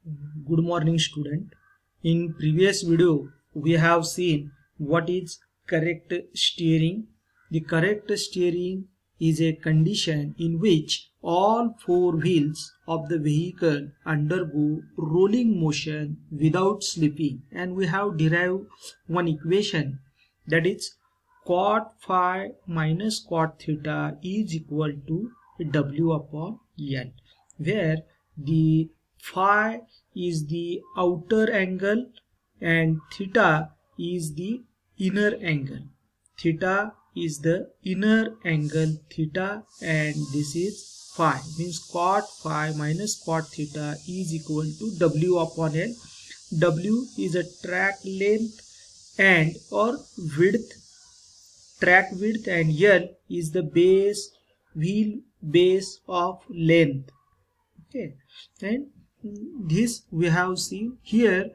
Good morning, student. In previous video we have seen what is correct steering. The correct steering is a condition in which all four wheels of the vehicle undergo rolling motion without slipping, and we have derived one equation, that is cot phi minus cot theta is equal to W upon L, where the phi is the outer angle and theta is the inner angle. Theta is the inner angle theta, and this is phi, means cot phi minus cot theta is equal to W upon L. W is a track length and or width, track width, and L is the wheel base of length. Okay, and this we have seen here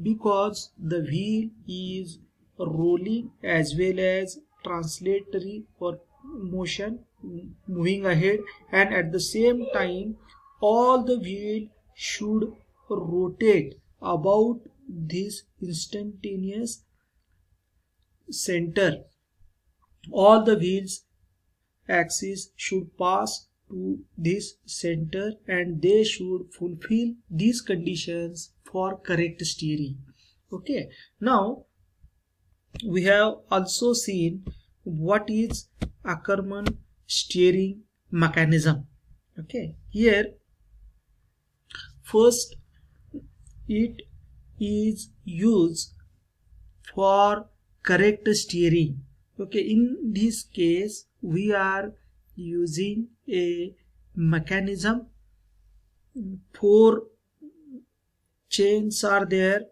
because the wheel is rolling as well as translatory or motion moving ahead, and at the same time all the wheel should rotate about this instantaneous center. All the wheels axis should pass to this center and they should fulfill these conditions for correct steering. Okay, now we have also seen what is Ackerman steering mechanism. Okay, here first it is used for correct steering. Okay, in this case we are using a mechanism. 4 chains are there,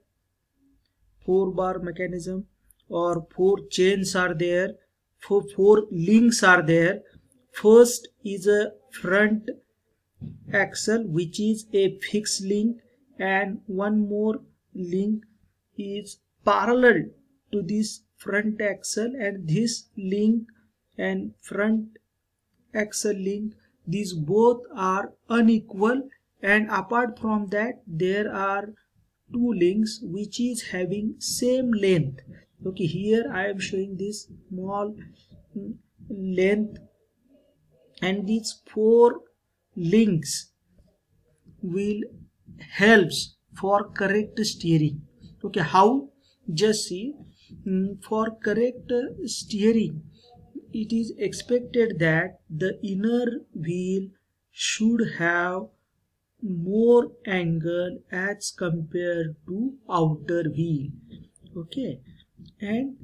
4 bar mechanism, or 4 chains are there, 4 links are there. First is a front axle, which is a fixed link, and one more link is parallel to this front axle, and this link and front axle link, these both are unequal, and apart from that there are 2 links which is having same length. Okay, here I am showing this small length, and these 4 links will helps for correct steering. Okay, how? Just see, for correct steering it is expected that the inner wheel should have more angle as compared to outer wheel. Okay, and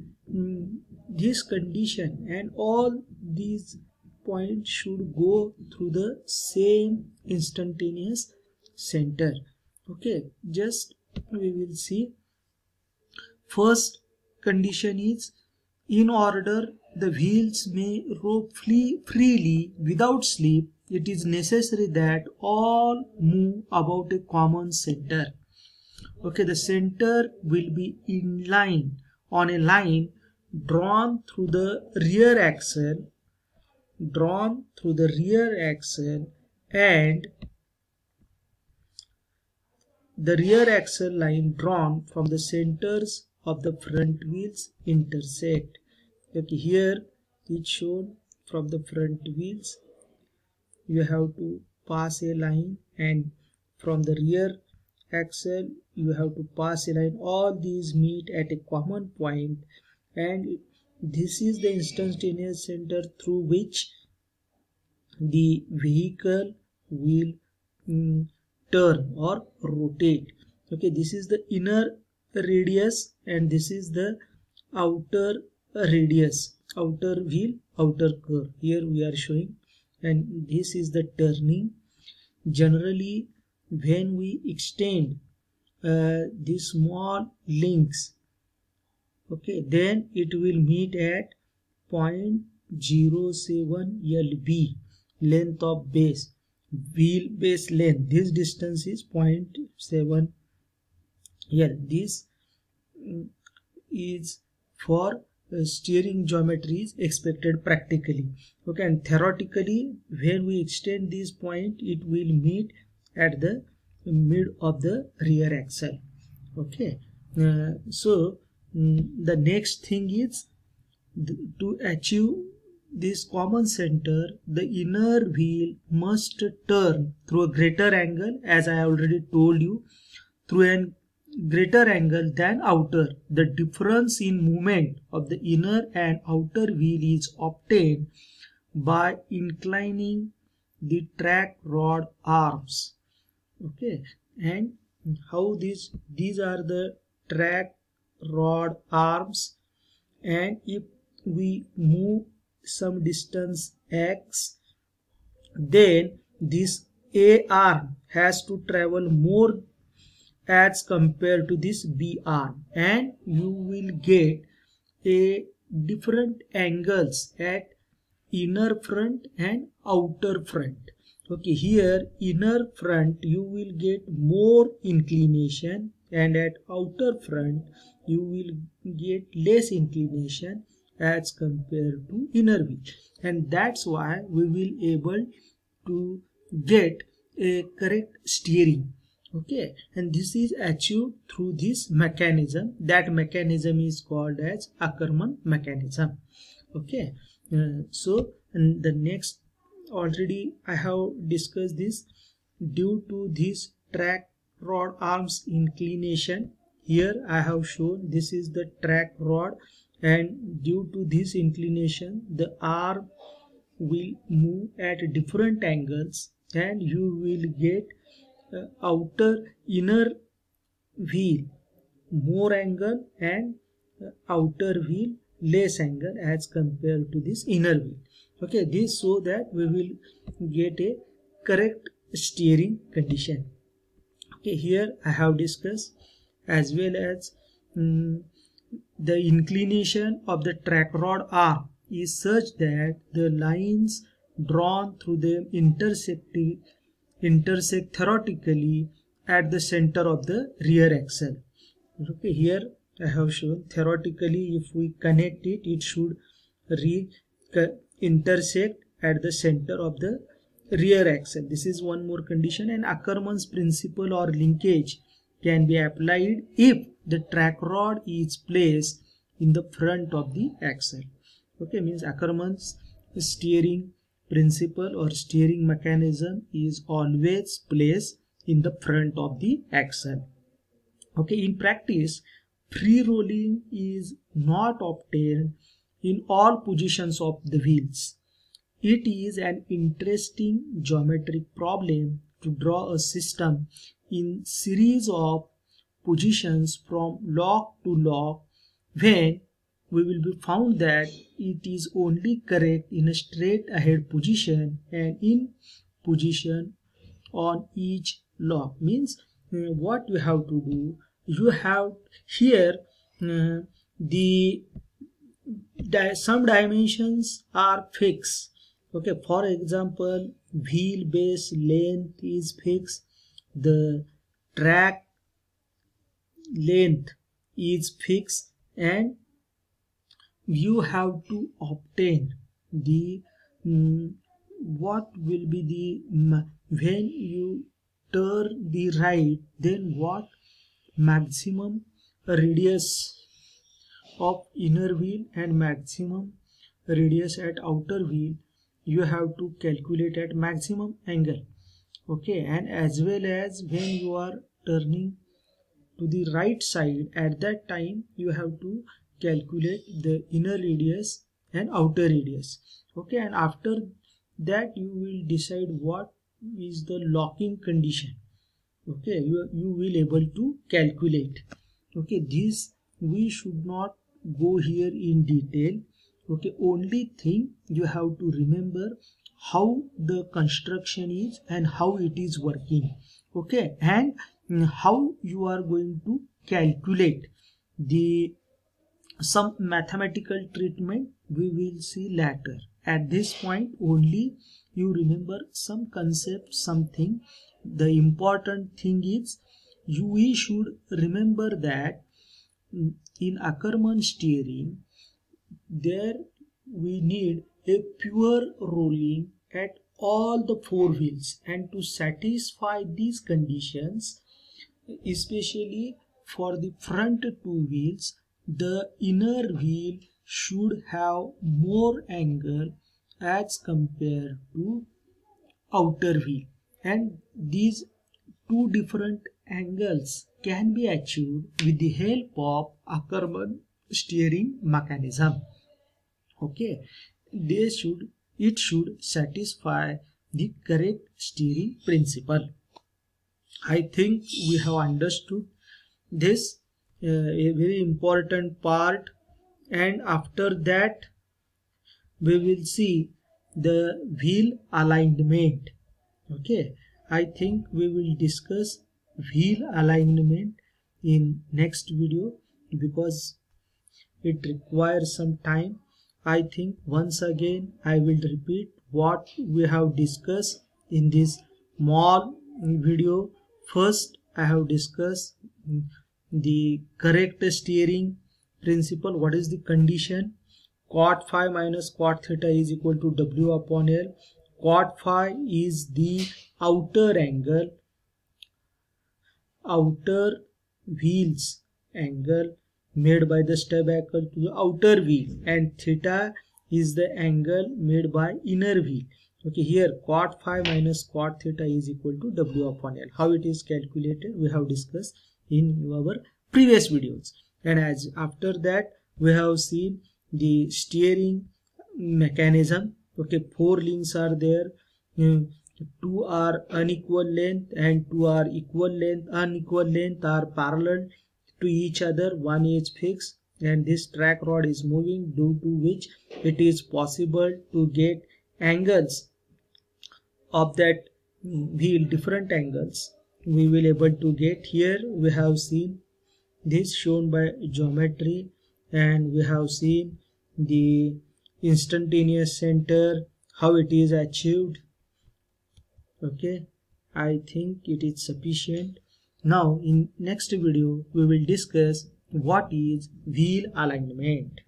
this condition and all these points should go through the same instantaneous center. Okay, just we will see. First condition is, in order the wheels may roll freely without slip, it is necessary that all move about a common center. Okay, the center will be in line on a line drawn through the rear axle, and the rear axle line drawn from the centers of the front wheels intersect. Okay, here it's shown from the front wheels you have to pass a line, and from the rear axle you have to pass a line. All these meet at a common point, and this is the instantaneous center through which the vehicle will turn or rotate. Okay, this is the inner radius and this is the outer radius, outer wheel, outer curve. Here we are showing, and this is the turning. Generally when we extend these small links, okay, then it will meet at 0.07 lb, length of base, wheel base length. This distance is 0.7 L. This is for steering geometry is expected practically. Okay, and theoretically when we extend this point it will meet at the mid of the rear axle. Okay, so the next thing is to achieve this common center, the inner wheel must turn through a greater angle, as I already told you, through a greater angle than outer. The difference in movement of the inner and outer wheel is obtained by inclining the track rod arms. Okay, and how these are the track rod arms, and if we move some distance x, then this A arm has to travel more as compared to this B arm, and you will get a different angles at inner front and outer front. Okay, here inner front you will get more inclination, and at outer front you will get less inclination as compared to inner wheel, and that's why we will able to get a correct steering. Okay, and this is achieved through this mechanism. That mechanism is called as Ackerman mechanism. Okay, so and the next, already I have discussed this. Due to this track rod arms inclination, here I have shown this is the track rod, and due to this inclination the arm will move at different angles, and you will get outer inner wheel more angle and outer wheel less angle as compared to this inner wheel. Okay, this so that we will get a correct steering condition. Okay, here I have discussed, as well as the inclination of the track rod arm is such that the lines drawn through them intersect theoretically at the center of the rear axle. Okay, here I have shown theoretically if we connect it, it should intersect at the center of the rear axle. This is one more condition, and Ackerman's principle or linkage can be applied if the track rod is placed in the front of the axle. Okay, means Ackerman's steering principle or steering mechanism is always placed in the front of the axle. Okay, in practice, free rolling is not obtained in all positions of the wheels. It is an interesting geometric problem to draw a system in series of positions from lock to lock, when we will be found that it is only correct in a straight ahead position and in position on each lock. Means what you have to do, you have here some dimensions are fixed. Okay, for example, wheelbase length is fixed, the track length is fixed, and you have to obtain the what will be the when you turn the right, then what maximum radius of inner wheel and maximum radius at outer wheel you have to calculate at maximum angle. Okay, and as well as when you are turning to the right side, at that time you have to calculate the inner radius and outer radius. Okay, and after that you will decide what is the locking condition. Okay, you will able to calculate. Okay, this we should not go here in detail. Okay, only thing you have to remember how the construction is and how it is working. Okay, and how you are going to calculate the some mathematical treatment we will see later. At this point only you remember some concept, something. The important thing is we should remember that in Ackerman steering there we need a pure rolling at all the four wheels, and to satisfy these conditions, especially for the front two wheels, the inner wheel should have more angle as compared to outer wheel, and these two different angles can be achieved with the help of Ackerman steering mechanism. Okay, it should satisfy the correct steering principle. I think we have understood this a very important part, and after that we will see the wheel alignment. Okay, I think we will discuss wheel alignment in next video because it requires some time. I think once again I will repeat what we have discussed in this small video. First, I have discussed the correct steering principle. What is the condition? Cot phi minus cot theta is equal to W upon L. Cot phi is the outer angle, outer wheels angle made by the stub axle to the outer wheel, and theta is the angle made by inner wheel. Okay, here cot phi minus cot theta is equal to W upon L. How it is calculated we have discussed in our previous videos, and as after that we have seen the steering mechanism. Okay, four links are there. Two are unequal length and two are equal length. Unequal length are parallel to each other, one is fixed, and this track rod is moving, due to which it is possible to get angles of that wheel, different angles we will able to get. Here we have seen this shown by geometry, and we have seen the instantaneous center, how it is achieved. Okay, I think it is sufficient. Now in next video we will discuss what is wheel alignment.